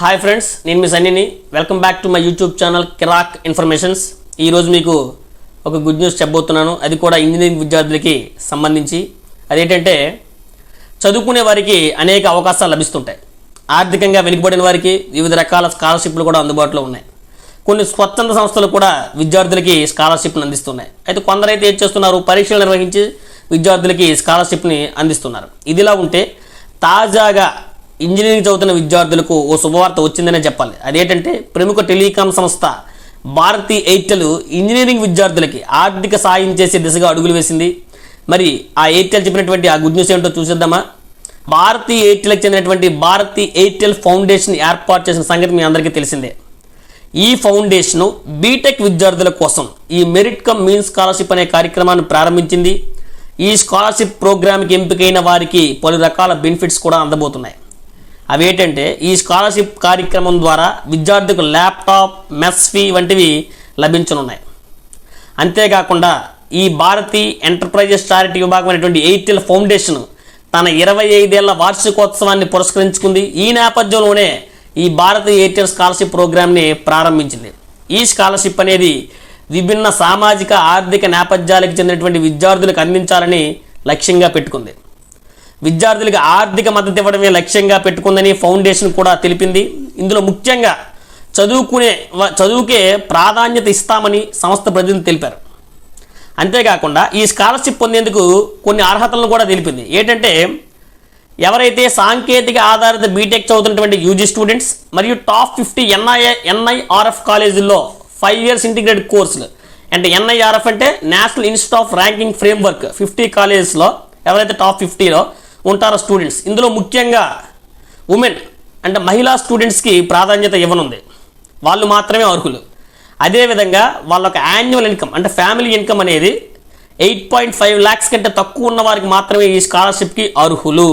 Hi friends, నేను మీ సన్నీని. Welcome back to my YouTube channel కిరాక్ ఇన్ఫర్మేషన్స్. ఈరోజు మీకు ఒక గుడ్ న్యూస్ చెప్పబోతున్నాను. అది కూడా ఇంజనీరింగ్ విద్యార్థులకి సంబంధించి. అదేంటంటే చదువుకునే వారికి అనేక అవకాశాలు లభిస్తుంటాయి. ఆర్థికంగా వెనుకబడిన వారికి వివిధ రకాల స్కాలర్షిప్లు కూడా అందుబాటులో ఉన్నాయి. కొన్ని స్వచ్ఛంద సంస్థలు కూడా విద్యార్థులకి స్కాలర్షిప్ని అందిస్తున్నాయి. అయితే కొందరైతే ఏం చేస్తున్నారు, పరీక్షలు నిర్వహించి విద్యార్థులకి స్కాలర్షిప్ని అందిస్తున్నారు. ఇదిలా ఉంటే తాజాగా ఇంజనీరింగ్ చదువుతున్న విద్యార్థులకు ఓ శుభవార్త వచ్చిందనే చెప్పాలి. అదేంటంటే ప్రముఖ టెలికాం సంస్థ భారతీ ఎయిర్టెల్ ఇంజనీరింగ్ విద్యార్థులకి ఆర్థిక సాయం చేసే దిశగా అడుగులు వేసింది. మరి ఆ ఎయిర్టెల్ చెప్పినటువంటి ఆ గుడ్ న్యూస్ ఏంటో చూసేద్దామా. భారతీ ఎయిర్టెల్కి చెందినటువంటి భారతీ ఎయిర్టెల్ ఫౌండేషన్ ఏర్పాటు చేసిన సంగతి మీ అందరికీ తెలిసిందే. ఈ ఫౌండేషన్ బీటెక్ విద్యార్థుల కోసం ఈ మెరిట్ కమ్ మీన్ స్కాలర్షిప్ అనే కార్యక్రమాన్ని ప్రారంభించింది. ఈ స్కాలర్షిప్ ప్రోగ్రామ్కి ఎంపికైన వారికి పలు రకాల బెనిఫిట్స్ కూడా అందబోతున్నాయి. అవేంటంటే ఈ స్కాలర్షిప్ కార్యక్రమం ద్వారా విద్యార్థులకు ల్యాప్టాప్, మెస్ ఫీ వంటివి లభించనున్నాయి. అంతేకాకుండా ఈ భారతీ ఎంటర్ప్రైజెస్ చారిటీ విభాగం అనేటువంటి ఎయిర్టెల్ ఫౌండేషన్ తన 25 ఏళ్ల వార్షికోత్సవాన్ని పురస్కరించుకుంది. ఈ నేపథ్యంలోనే ఈ భారతీ ఎయిర్టెల్ స్కాలర్షిప్ ప్రోగ్రామ్ని ప్రారంభించింది. ఈ స్కాలర్షిప్ అనేది విభిన్న సామాజిక ఆర్థిక నేపథ్యాలకు చెందినటువంటి విద్యార్థులకు అందించాలని లక్ష్యంగా పెట్టుకుంది. విద్యార్థులకు ఆర్థిక మద్దతు ఇవ్వడమే లక్ష్యంగా పెట్టుకుందని ఫౌండేషన్ కూడా తెలిపింది. ఇందులో ముఖ్యంగా చదువుకే ప్రాధాన్యత ఇస్తామని సంస్థ ప్రతినిధులు తెలిపారు. అంతేకాకుండా ఈ స్కాలర్షిప్ పొందేందుకు కొన్ని అర్హతలను కూడా తెలిపింది. ఏంటంటే ఎవరైతే సాంకేతిక ఆధారిత బీటెక్ చదువుతున్నటువంటి యూజీ స్టూడెంట్స్ మరియు టాప్ 50 ఎన్ఐఆర్ఎఫ్ కాలేజీల్లో 5 years ఇంటిగ్రేటెడ్ కోర్సులు అంటే ఎన్ఐఆర్ఎఫ్ అంటే national institute of ranking framework 50 కాలేజెస్లో ఎవరైతే టాప్ 50లో ఉంటారో స్టూడెంట్స్, ఇందులో ముఖ్యంగా ఉమెన్ అంటే మహిళా స్టూడెంట్స్కి ప్రాధాన్యత ఇవ్వనుంది. వాళ్ళు మాత్రమే అర్హులు. అదేవిధంగా వాళ్ళ ఒక యాన్యువల్ ఇన్కమ్ అంటే ఫ్యామిలీ ఇన్కమ్ అనేది 8.5 lakhs కంటే తక్కువ ఉన్న వారికి మాత్రమే ఈ స్కాలర్షిప్కి అర్హులు.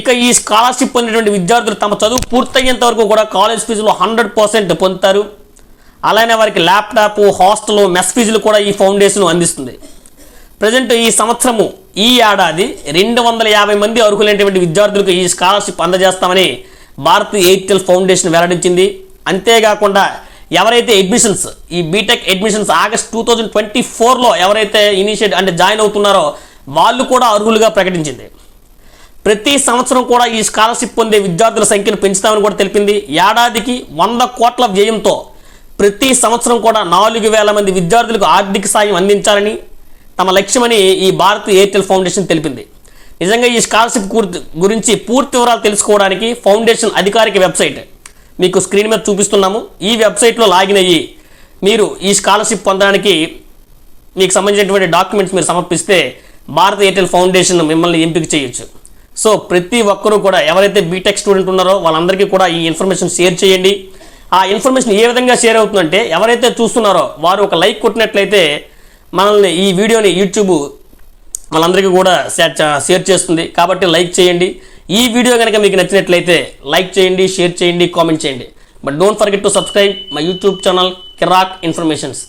ఇక ఈ స్కాలర్షిప్ పొందినటువంటి విద్యార్థులు తమ చదువు పూర్తయ్యేంత వరకు కూడా కాలేజ్ ఫీజులో 100% పొందుతారు. అలానే వారికి ల్యాప్టాప్, హాస్టల్, మెస్ ఫీజులు కూడా ఈ ఫౌండేషన్ అందిస్తుంది. ప్రజెంట్ ఈ సంవత్సరము ఈ ఏడాది 250 మంది అర్హులైనటువంటి విద్యార్థులకు ఈ స్కాలర్షిప్ అందజేస్తామని భారతీ ఎయిర్టెల్ ఫౌండేషన్ వెల్లడించింది. అంతేకాకుండా ఎవరైతే అడ్మిషన్స్ ఈ బీటెక్ అడ్మిషన్స్ ఆగస్ట్ 2024లో ఎవరైతే జాయిన్ అవుతున్నారో వాళ్ళు కూడా అర్హులుగా ప్రకటించింది. ప్రతి సంవత్సరం కూడా ఈ స్కాలర్షిప్ పొందే విద్యార్థుల సంఖ్యను పెంచుతామని కూడా తెలిపింది. ఏడాదికి 100 కోట్ల వ్యయంతో ప్రతి సంవత్సరం కూడా 4000 మంది విద్యార్థులకు ఆర్థిక సాయం అందించాలని తమ లక్ష్యమని ఈ భారతీ ఎయిర్టెల్ ఫౌండేషన్ తెలిపింది. నిజంగా ఈ స్కాలర్షిప్ గురించి పూర్తి వివరాలు తెలుసుకోవడానికి ఫౌండేషన్ అధికారిక వెబ్సైట్ మీకు స్క్రీన్ మీద చూపిస్తున్నాము. ఈ వెబ్సైట్లో లాగిన్ అయ్యి మీరు ఈ స్కాలర్షిప్ పొందడానికి మీకు సంబంధించినటువంటి డాక్యుమెంట్స్ మీరు సమర్పిస్తే భారతీ ఎయిర్టెల్ ఫౌండేషన్ మిమ్మల్ని ఎంపిక చేయొచ్చు. సో ప్రతి ఒక్కరూ కూడా ఎవరైతే బీటెక్ స్టూడెంట్ ఉన్నారో వాళ్ళందరికీ కూడా ఈ ఇన్ఫర్మేషన్ షేర్ చేయండి. ఆ ఇన్ఫర్మేషన్ ఏ విధంగా షేర్ అవుతుందంటే ఎవరైతే చూస్తున్నారో వారు ఒక లైక్ కొట్టినట్లయితే మనల్ని ఈ వీడియోని యూట్యూబ్ వాళ్ళందరికీ కూడా షేర్ చేస్తుంది. కాబట్టి లైక్ చేయండి. ఈ వీడియో కనుక మీకు నచ్చినట్లయితే లైక్ చేయండి, షేర్ చేయండి, కామెంట్ చేయండి. But don't forget to subscribe my YouTube channel కిరాక్ ఇన్ఫర్మేషన్స్.